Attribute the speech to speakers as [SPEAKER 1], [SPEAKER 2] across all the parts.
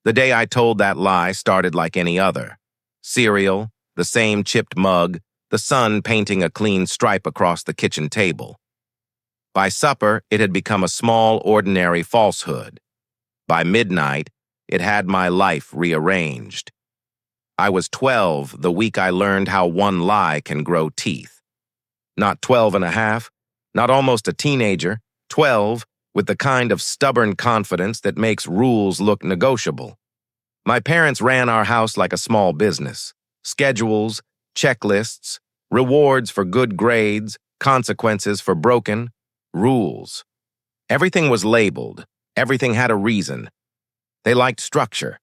[SPEAKER 1] The day I told that lie started like any other. Cereal, the same chipped mug, the sun painting a clean stripe across the kitchen table. By supper, it had become a small, ordinary falsehood. By midnight, it had my life rearranged. I was 12 the week I learned how one lie can grow teeth. Not 12 and a half, not almost a teenager, 12 with the kind of stubborn confidence that makes rules look negotiable. My parents ran our house like a small business. Schedules, checklists, rewards for good grades, consequences for broken, rules. Everything was labeled. Everything had a reason. They liked structure.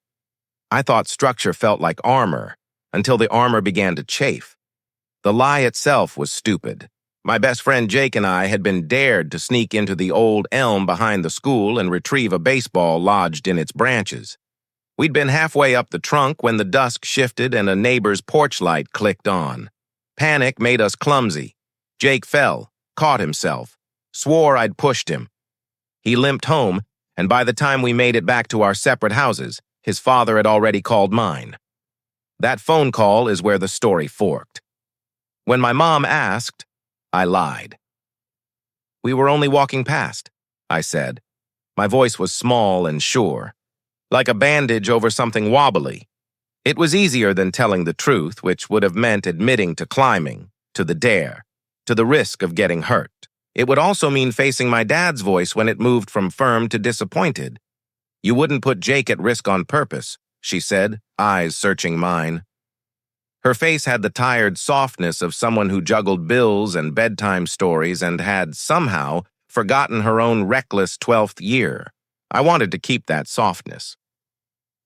[SPEAKER 1] I thought structure felt like armor, until the armor began to chafe. The lie itself was stupid. My best friend Jake and I had been dared to sneak into the old elm behind the school and retrieve a baseball lodged in its branches. We'd been halfway up the trunk when the dusk shifted and a neighbor's porch light clicked on. Panic made us clumsy. Jake fell, caught himself, swore I'd pushed him. He limped home, and by the time we made it back to our separate houses, his father had already called mine. That phone call is where the story forked. When my mom asked, I lied. "We were only walking past," I said. My voice was small and sure, like a bandage over something wobbly. It was easier than telling the truth, which would have meant admitting to climbing, to the dare, to the risk of getting hurt. It would also mean facing my dad's voice when it moved from firm to disappointed. "You wouldn't put Jake at risk on purpose," she said, eyes searching mine. Her face had the tired softness of someone who juggled bills and bedtime stories and had, somehow, forgotten her own reckless 12th year. I wanted to keep that softness.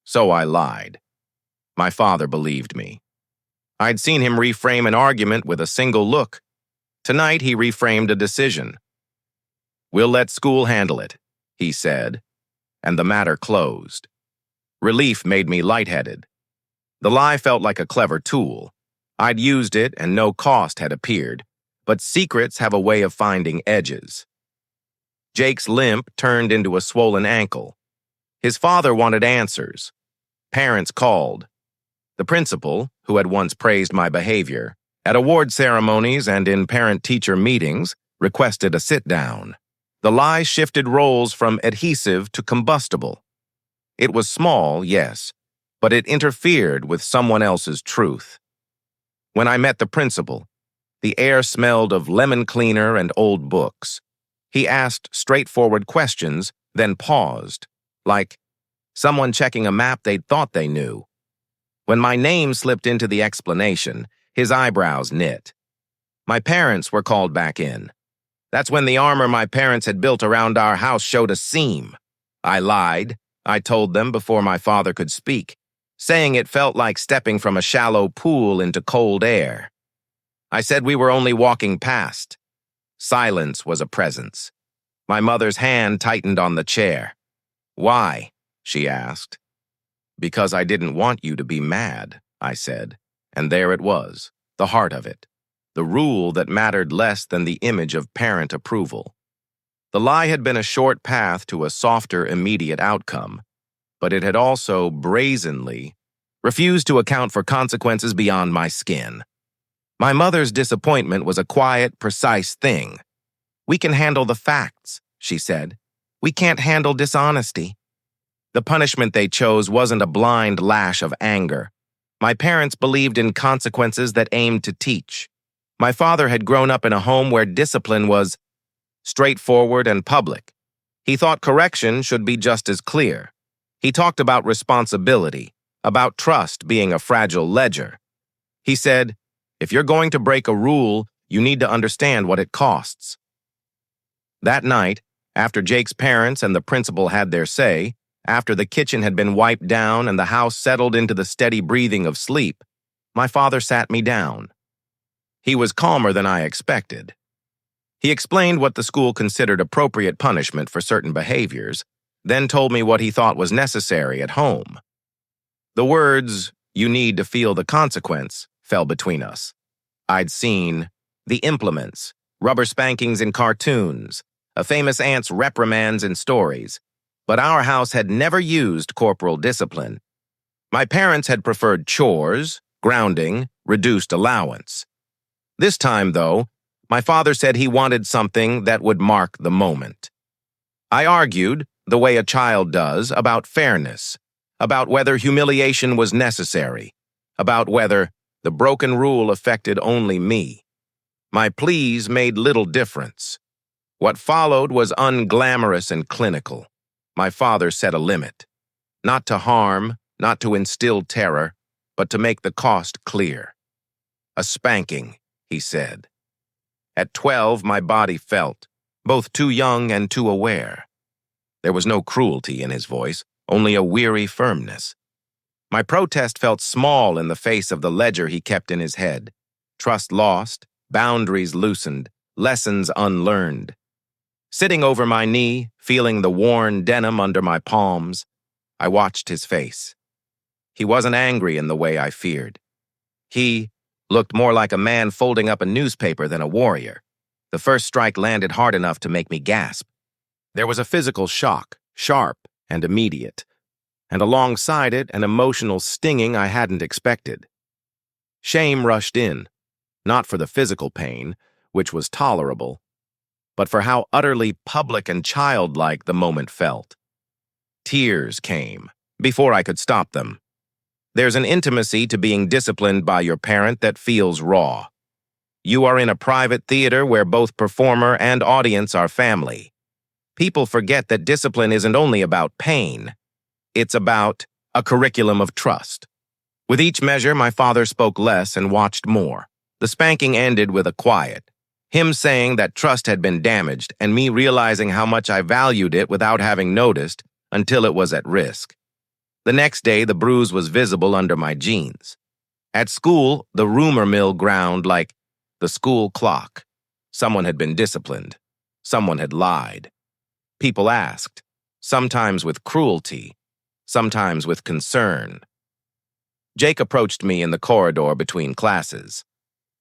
[SPEAKER 1] So I lied. My father believed me. I'd seen him reframe an argument with a single look. Tonight he reframed a decision. "We'll let school handle it," he said, and the matter closed. Relief made me lightheaded. The lie felt like a clever tool. I'd used it and no cost had appeared, but secrets have a way of finding edges. Jake's limp turned into a swollen ankle. His father wanted answers. Parents called. The principal, who had once praised my behavior, at award ceremonies and in parent-teacher meetings, requested a sit-down. The lie shifted roles from adhesive to combustible. It was small, yes, but it interfered with someone else's truth. When I met the principal, the air smelled of lemon cleaner and old books. He asked straightforward questions, then paused, like someone checking a map they'd thought they knew. When my name slipped into the explanation, his eyebrows knit. My parents were called back in. That's when the armor my parents had built around our house showed a seam. I lied. I told them before my father could speak, saying it felt like stepping from a shallow pool into cold air. I said we were only walking past. Silence was a presence. My mother's hand tightened on the chair. "Why?" she asked. "Because I didn't want you to be mad," I said. And there it was, the heart of it, the rule that mattered less than the image of parent approval. The lie had been a short path to a softer, immediate outcome, but it had also brazenly refused to account for consequences beyond my skin. My mother's disappointment was a quiet, precise thing. "We can handle the facts," she said. "We can't handle dishonesty." The punishment they chose wasn't a blind lash of anger. My parents believed in consequences that aimed to teach. My father had grown up in a home where discipline was straightforward and public. He thought correction should be just as clear. He talked about responsibility, about trust being a fragile ledger. He said, "If you're going to break a rule, you need to understand what it costs." That night, after Jake's parents and the principal had their say, after the kitchen had been wiped down and the house settled into the steady breathing of sleep, my father sat me down. He was calmer than I expected. He explained what the school considered appropriate punishment for certain behaviors, then told me what he thought was necessary at home. The words, "you need to feel the consequence," fell between us. I'd seen the implements, rubber spankings in cartoons, a famous aunt's reprimands in stories. But our house had never used corporal discipline. My parents had preferred chores, grounding, reduced allowance. This time, though, my father said he wanted something that would mark the moment. I argued, the way a child does, about fairness, about whether humiliation was necessary, about whether the broken rule affected only me. My pleas made little difference. What followed was unglamorous and clinical. My father set a limit. Not to harm, not to instill terror, but to make the cost clear. A spanking, he said. At 12, my body felt, both too young and too aware. There was no cruelty in his voice, only a weary firmness. My protest felt small in the face of the ledger he kept in his head. Trust lost, boundaries loosened, lessons unlearned. Sitting over my knee, feeling the worn denim under my palms, I watched his face. He wasn't angry in the way I feared. He looked more like a man folding up a newspaper than a warrior. The first strike landed hard enough to make me gasp. There was a physical shock, sharp and immediate, and alongside it an emotional stinging I hadn't expected. Shame rushed in, not for the physical pain, which was tolerable, but for how utterly public and childlike the moment felt. Tears came, before I could stop them. There's an intimacy to being disciplined by your parent that feels raw. You are in a private theater where both performer and audience are family. People forget that discipline isn't only about pain. It's about a curriculum of trust. With each measure, my father spoke less and watched more. The spanking ended with a quiet, him saying that trust had been damaged and me realizing how much I valued it without having noticed until it was at risk. The next day, the bruise was visible under my jeans. At school, the rumor mill ground like the school clock. Someone had been disciplined. Someone had lied. People asked, sometimes with cruelty, sometimes with concern. Jake approached me in the corridor between classes.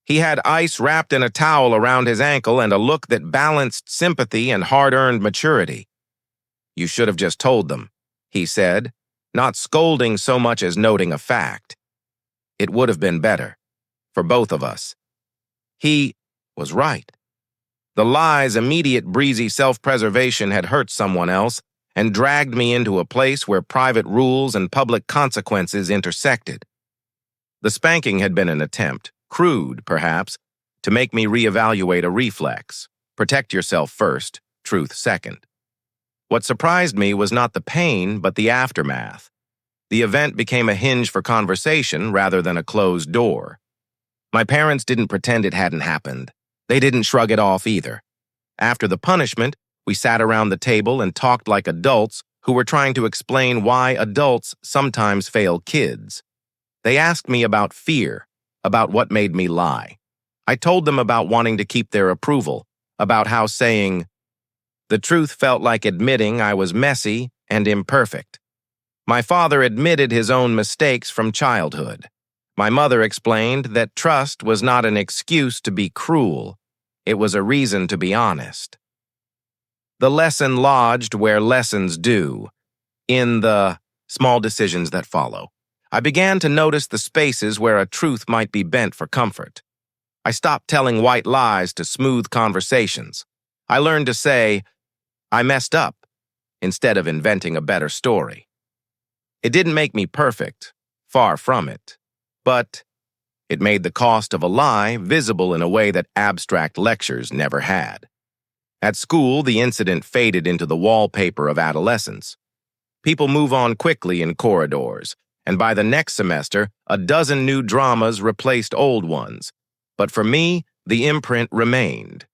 [SPEAKER 1] He had ice wrapped in a towel around his ankle and a look that balanced sympathy and hard-earned maturity. "You should have just told them," he said, not scolding so much as noting a fact. It would have been better, for both of us. He was right. The lie's immediate breezy self-preservation had hurt someone else and dragged me into a place where private rules and public consequences intersected. The spanking had been an attempt, crude perhaps, to make me reevaluate a reflex. Protect yourself first, truth second. What surprised me was not the pain, but the aftermath. The event became a hinge for conversation rather than a closed door. My parents didn't pretend it hadn't happened. They didn't shrug it off either. After the punishment, we sat around the table and talked like adults who were trying to explain why adults sometimes fail kids. They asked me about fear, about what made me lie. I told them about wanting to keep their approval, about how saying the truth felt like admitting I was messy and imperfect. My father admitted his own mistakes from childhood. My mother explained that trust was not an excuse to be cruel. It was a reason to be honest. The lesson lodged where lessons do, in the small decisions that follow. I began to notice the spaces where a truth might be bent for comfort. I stopped telling white lies to smooth conversations. I learned to say, "I messed up," instead of inventing a better story. It didn't make me perfect, far from it, but it made the cost of a lie visible in a way that abstract lectures never had. At school, the incident faded into the wallpaper of adolescence. People move on quickly in corridors, and by the next semester, a dozen new dramas replaced old ones. But for me, the imprint remained.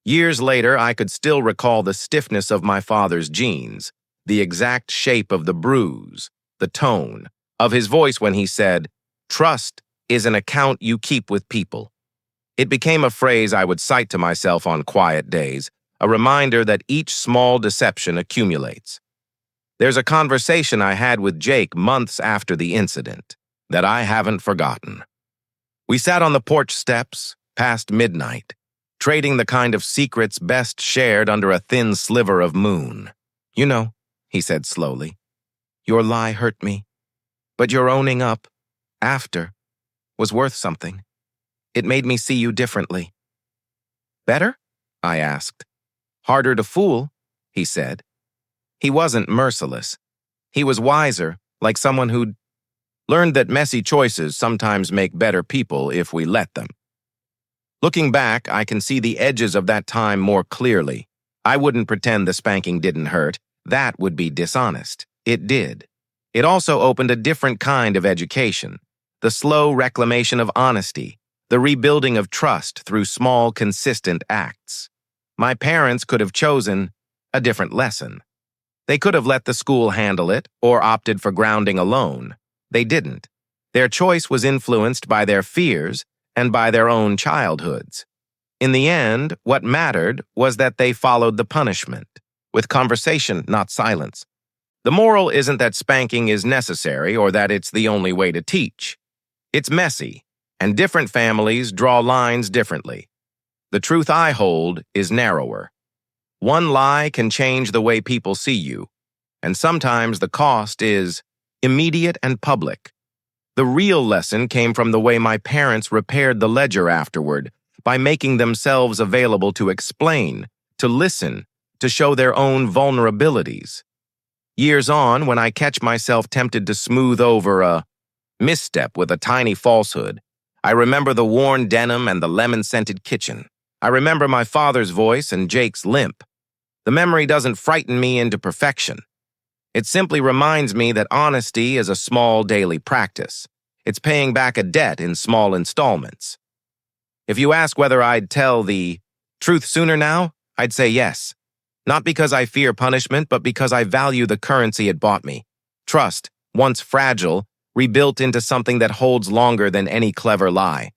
[SPEAKER 1] Years later, I could still recall the stiffness of my father's jeans, the exact shape of the bruise, the tone of his voice when he said, "Trust is an account you keep with people." It became a phrase I would cite to myself on quiet days, a reminder that each small deception accumulates. There's a conversation I had with Jake months after the incident that I haven't forgotten. We sat on the porch steps, past midnight, trading the kind of secrets best shared under a thin sliver of moon. You know, he said slowly. Your lie hurt me, but your owning up, after, was worth something. It made me see you differently. Better? I asked. Harder to fool, he said. He wasn't merciless. He was wiser, like someone who'd learned that messy choices sometimes make better people if we let them. Looking back, I can see the edges of that time more clearly. I wouldn't pretend the spanking didn't hurt. That would be dishonest. It did. It also opened a different kind of education, the slow reclamation of honesty, the rebuilding of trust through small, consistent acts. My parents could have chosen a different lesson. They could have let the school handle it or opted for grounding alone. They didn't. Their choice was influenced by their fears and by their own childhoods. In the end, what mattered was that they followed the punishment, with conversation, not silence. The moral isn't that spanking is necessary or that it's the only way to teach. It's messy, and different families draw lines differently. The truth I hold is narrower. One lie can change the way people see you, and sometimes the cost is immediate and public. The real lesson came from the way my parents repaired the ledger afterward, by making themselves available to explain, to listen, to show their own vulnerabilities. Years on, when I catch myself tempted to smooth over a misstep with a tiny falsehood, I remember the worn denim and the lemon-scented kitchen. I remember my father's voice and Jake's limp. The memory doesn't frighten me into perfection. It simply reminds me that honesty is a small daily practice. It's paying back a debt in small installments. If you ask whether I'd tell the truth sooner now, I'd say yes. Not because I fear punishment, but because I value the currency it bought me. Trust, once fragile, rebuilt into something that holds longer than any clever lie.